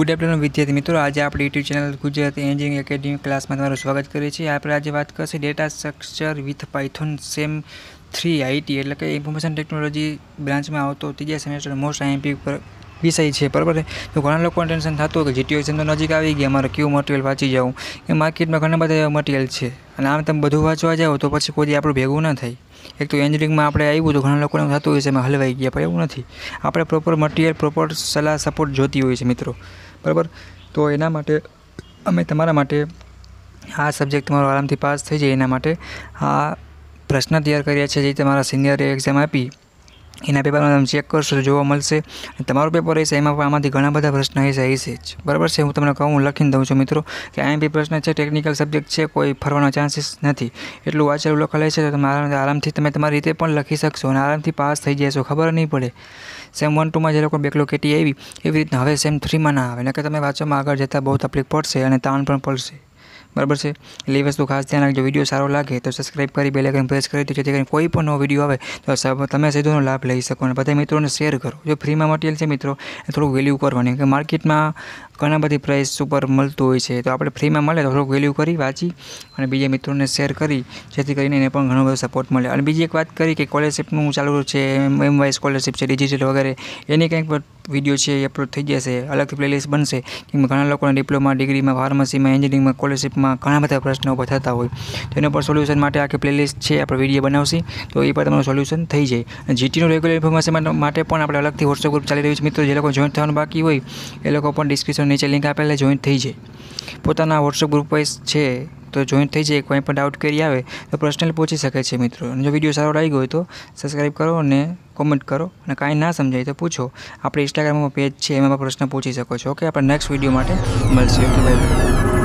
Good afternoon विद्यार्थी मित्रों, आज आप YouTube channel Gujarati engineering academy class में તમારું સ્વાગત કરીએ છીએ। આપણે આજે વાત કરશે data structure with Python Sem-3 IT એટલે કે ઇન્ફોર્મેશન ટેકનોલોજી બ્રાન્ચમાં આવતો ત્રીજા સેમેસ્ટર મોસ્ટ આઈએમપી વિષય છે, બરાબર છે। તો ઘણા લોકોને ટેન્શન થતું હોય કે જીટીઓ એક્ઝામ તો નજીક આવી ગઈ, અમારે કેવું મટીરિયલ વાંચી જાઉં, એ માર્કેટમાં ઘણા બધા એવા મટીરિયલ છે અને આમ તમે બધું વાંચવા જાઓ તો પછી કોઈ આપણું ભેગું ના થાય। એક તો એન્જિનિયરિંગમાં આપણે આવ્યું તો ઘણા લોકોને થતું હોય છે એમાં હલવાઈ ગયા, પણ એવું નથી। આપણે પ્રોપર મટીરિયલ, પ્રોપર સલાહ, સપોર્ટ જોતી હોય છે મિત્રો, બરાબર। તો એના માટે અમે તમારા માટે આ સબ્જેક્ટ તમારો આરામથી પાસ થઈ જાય એના માટે આ પ્રશ્ન તૈયાર કર્યા છે, જે તમારા સિનિયરે એક્ઝામ આપી એના પેપરમાં તમે ચેક કરશો જોવા મળશે। તમારું પેપર હશે એમાં પણ આમાંથી ઘણા બધા પ્રશ્ન હશે જ, બરાબર છે। હું તમને કહું, લખીને દઉં છું મિત્રો કે આઈએમપી પ્રશ્ન છે, ટેકનિકલ સબ્જેક્ટ છે, કોઈ ફરવાનો ચાન્સીસ નથી, એટલું વાંચેલું લખેલું છે તો તમે આરામથી તમે તમારી રીતે પણ લખી શકશો અને આરામથી પાસ થઈ જશો, ખબર નહીં પડે। સેમ 1 2માં જે લોકો બેકલોગ કેટી આવી એવી રીતના હવે સેમ 3માં ના આવે, ને કે તમે વાંચવામાં આગળ જતાં બહુ તકલીફ પડશે અને તાણ પણ પડશે, બરાબર છે। એટલે એ વસ્તુ ખાસ ધ્યાન રાખજો। વિડીયો સારો લાગે તો સબસ્ક્રાઈબ કરી બેલ આઇકન પ્રેસ કરી દો, જેથી કરીને કોઈ પણ નવો વિડીયો આવે તો તમે સીધો લાભ લઈ શકો અને બધા મિત્રોને શેર કરો। જો ફ્રીમાં મટીરિયલ છે મિત્રો એ થોડુંક વેલ્યુ કરવાની, કે માર્કેટમાં ઘણા બધી પ્રાઇસ ઉપર મળતું હોય છે, તો આપણે ફ્રીમાં મળે તો થોડુંક વેલ્યુ કરી વાંચી અને બીજા મિત્રોને શેર કરી, જેથી કરીને એને પણ ઘણો બધો સપોર્ટ મળે। અને બીજી એક વાત કરી કે સ્કોલરશિપનું ચાલુ છે, એમવાય સ્કોલરશિપ છે, ડિજિટલ વગેરે, એની કંઈક વિડીયો છે એ અપલોડ થઈ જશે, અલગથી પ્લેલિસ્ટ બનશે, કેમ ઘણા લોકોને ડિપ્લોમા, ડિગ્રીમાં, ફાર્મસીમાં, એન્જિનિયરિંગમાં, સ્કોલરશિપમાં ઘણા બધા પ્રશ્નો ઊભા થતા હોય, તો એના પર સોલ્યુશન માટે આખી પ્લેલિસ્ટ છે આપણે વિડીયો બનાવશે, તો એ પર તમારું સોલ્યુશન થઈ જાય। અને જીટીનું રેગ્યુલર ઇન્ફોર્મેશન માટે પણ આપણે અલગથી વોટ્સએપ ગ્રુપ ચાલી રહ્યું છે મિત્રો, જે લોકો જોઈન્ટ થવાનું બાકી હોય એ લોકો પણ ડિસ્ક્રિપ્શન નીચે લિંક આપેલા જોઈન્ટ થઈ જાય, પોતાના વોટ્સએપ ગ્રુપ વાઇઝ છે તો જોઈન્ટ થઈ જાય। કોઈ પણ ડાઉટ કરી આવે તો પર્સનલ પૂછી શકે છે મિત્રો। અને જો વિડીયો સારો લાગ્યો હોય તો સબસ્ક્રાઈબ કરો અને કોમેન્ટ કરો, અને કાંઈ ના સમજાય તો પૂછો, આપણે ઇન્સ્ટાગ્રામમાં પેજ છે એમાં પ્રશ્ન પૂછી શકો છો। ઓકે, આપણે નેક્સ્ટ વિડીયો માટે મળશે। Okay, bye bye.